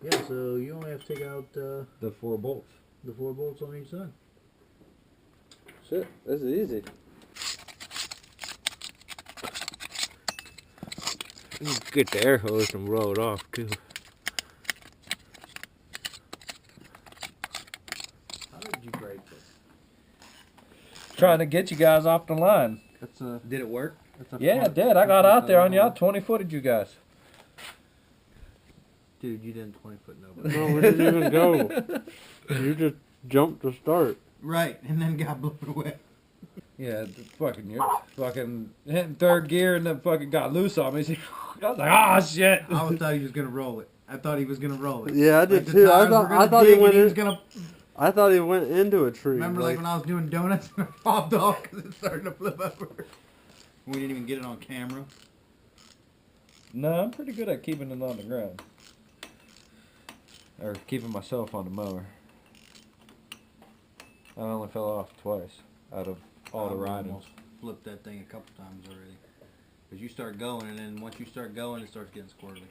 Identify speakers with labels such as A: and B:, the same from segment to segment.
A: Yeah, so you only have to take out
B: the 4 bolts.
A: the 4 bolts on each side.
B: Shit, this is easy. You get the air hose and roll it off too.
A: How did you break it?
C: Trying to get you guys off the line.
A: Did it work?
C: Yeah, it did. I got out there on y'all, 20-footed you guys.
A: Dude, you didn't 20-foot nobody.
B: No, we didn't even go. You just jumped to start.
A: Right, and then got blown away.
C: Yeah, fucking hitting 3rd gear and then fucking got loose on me. I was like, oh shit.
A: I thought he was gonna roll it.
B: Yeah, I did
A: Like,
B: too. I thought he went in.
A: gonna.
B: I thought he went into a tree.
A: Remember, like when I was doing donuts and I popped off because it's starting to flip over. We didn't even get it on camera.
C: No, I'm pretty good at keeping it on the ground. Or keeping myself on the mower. I only fell off twice out of all the riding.
A: Almost flipped that thing a couple times already. Because you start going, and then once you start going, it starts getting squirrely.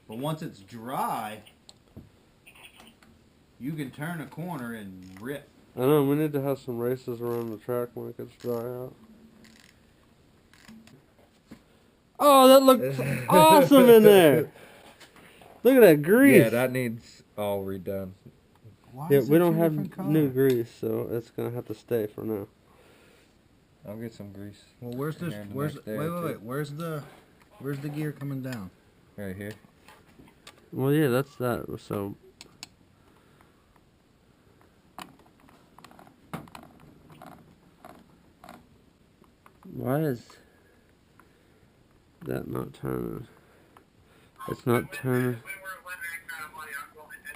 A: But once it's dry, you can turn a corner and rip.
B: I know, we need to have some races around the track when it gets dry out. Oh, that looks awesome in there! Look at that grease!
C: Yeah, that needs all redone.
A: Why
B: Yeah,
A: is
B: we
A: it
B: don't
A: two
B: have
A: different colors?
B: new grease, so it's gonna have to stay for now.
C: I'll get some grease.
A: Well, where's this?
C: Here in the
A: Where's
C: next day
A: wait,
C: or
A: wait,
C: two.
A: wait? Where's the gear coming down?
C: Right here.
B: Well, yeah, that's that. So, why is that not turning? It's not turning.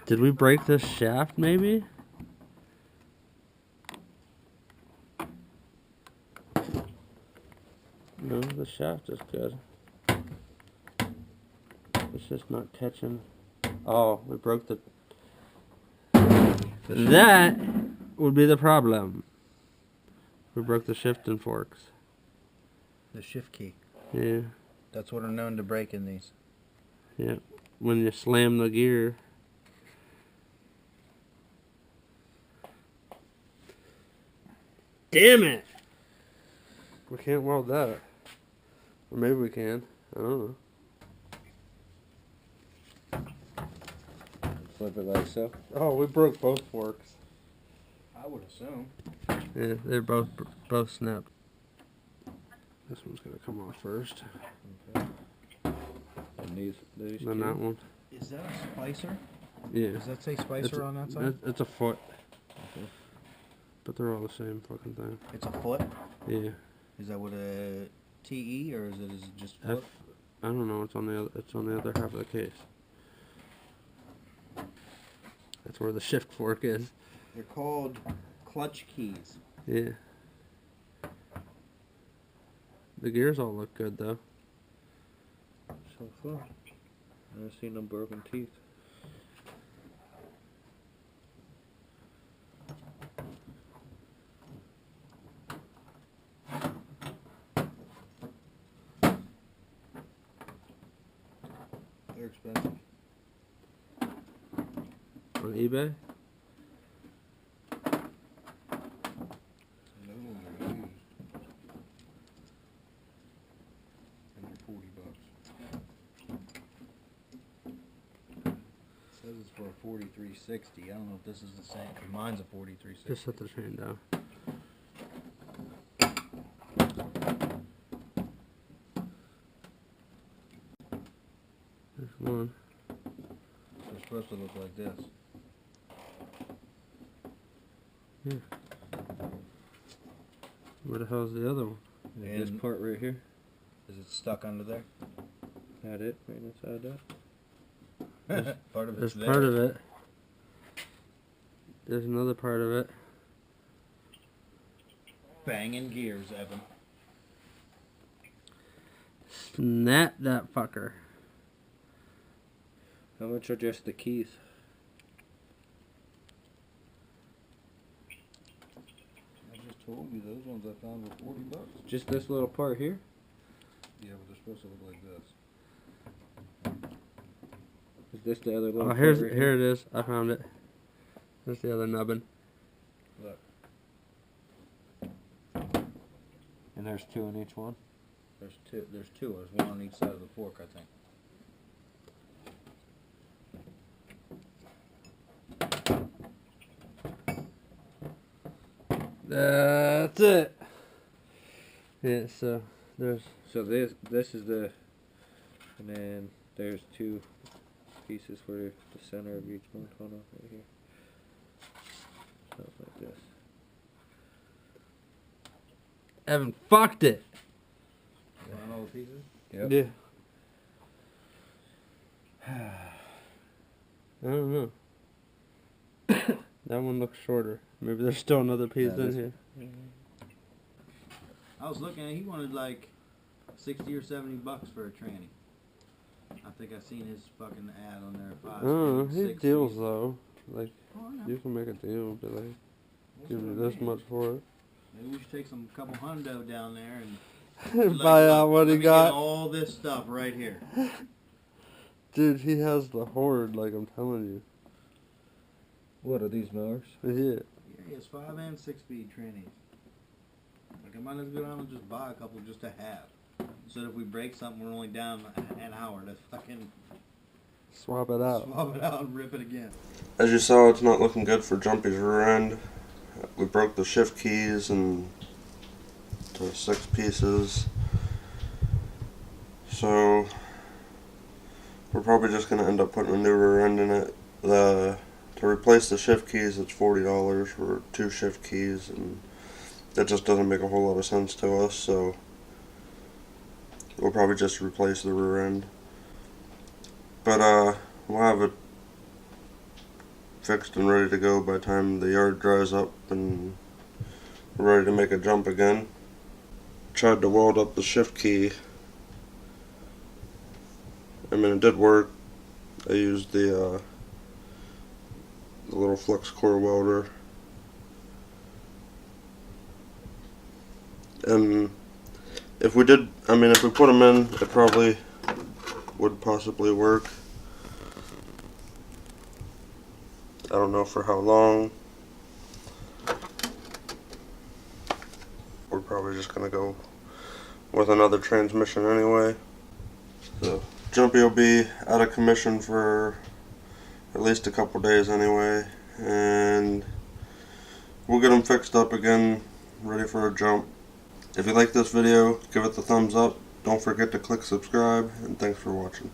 B: Did we break this shaft, maybe? No, the shaft is good. It's just not catching. Oh, we broke the... That would be the problem. We broke the shifting forks.
A: The shift key.
B: Yeah,
A: That's what are known to break in these.
B: yeah. When you slam the gear. Damn it! We can't weld that. Or maybe we can. I don't know.
C: Flip it like so.
B: Oh, we broke both forks.
A: I would assume.
B: Yeah, they're both snapped. This one's gonna come off first.
C: Okay. And these
B: Then
C: two.
B: that one.
A: Is that a spicer?
B: Yeah.
A: Does that say spicer on that side?
B: It's a foot.
C: Okay.
B: But they're all the same fucking thing.
A: It's a foot.
B: Yeah.
A: Is that what a TE or is it just
B: F.
A: foot?
B: I don't know. It's on the other half of the case. That's where the shift fork is.
A: They're called clutch keys.
B: Yeah. The gears all look good though.
C: So far. I haven't seen no broken teeth.
A: They're expensive.
B: On eBay?
A: No, they're used. And they're $40. Says it's for a 4360. I don't know if this is the same. Mine's a 4360.
B: Just set the chain down. There's one.
A: They're supposed to look like this.
B: Yeah. Where the hell's the other one?
C: This
A: And-
C: part right here.
A: Is it stuck under there?
C: That it, right inside that.
A: Part of
B: There's
A: it's
B: part
A: there.
B: of it. There's another part of it.
A: Banging gears, Evan.
B: Snap that fucker.
C: How much are just the keys?
A: told you those ones I found were $40.
C: Just this little part here?
A: Yeah, but they're supposed to look like this.
C: Is this the other little
B: Oh,
C: part
B: here
C: right
B: it is. I found it. That's the other nubbin.
A: Look.
C: And there's 2 in each one?
A: There's two. There's one on each side of the fork, I think.
B: That's it. Yeah, so there's
C: So this is the, and then there's 2 pieces for the center of each one. Hold on, right here. Something like this.
B: Evan fucked it.
A: You want all the pieces?
C: Yep.
B: Yeah. I don't know. That one looks shorter. Maybe there's still another piece
C: Yeah,
B: in
C: this-
B: here.
A: I was looking at. He wanted like $60 or $70 for a tranny. I think I seen his fucking ad on there. 5
B: Oh,
A: speed,
B: he
A: 6
B: deals
A: speed.
B: though. Like
A: Oh, yeah.
B: you can make a deal, but like
A: That's
B: give
A: what
B: you
A: I
B: this
A: mean.
B: much for it.
A: Maybe we should take some couple hundo down there and
B: Buy out what
A: let
B: he
A: me
B: got.
A: Get all this stuff right here.
B: Dude, he has the horde, like I'm telling you.
C: What are these mowers?
B: Yeah.
A: Yeah, he has 5 and 6 speed trannies. Like I might as well go down and just buy a couple just to have. So that if we break something, we're only down an hour to fucking
B: Swap it out.
A: swap it out and rip it again.
D: As you saw, it's not looking good for Jumpy's rear end. We broke the shift keys and to 6 pieces. So we're probably just going to end up putting a new rear end in it. To replace the shift keys, it's $40 for 2 shift keys, and that just doesn't make a whole lot of sense to us. So we'll probably just replace the rear end. But we'll have it fixed and ready to go by the time the yard dries up and we're ready to make a jump again. Tried to weld up the shift key. I mean, it did work. I used the little flux core welder, and if we did, I mean, if we put them in, it probably would possibly work. I don't know for how long. We're probably just gonna go with another transmission anyway. So Jumpy will be out of commission for at least a couple days anyway, and we'll get them fixed up again, ready for a jump. If you like this video, give it the thumbs up. Don't forget to click subscribe, and thanks for watching.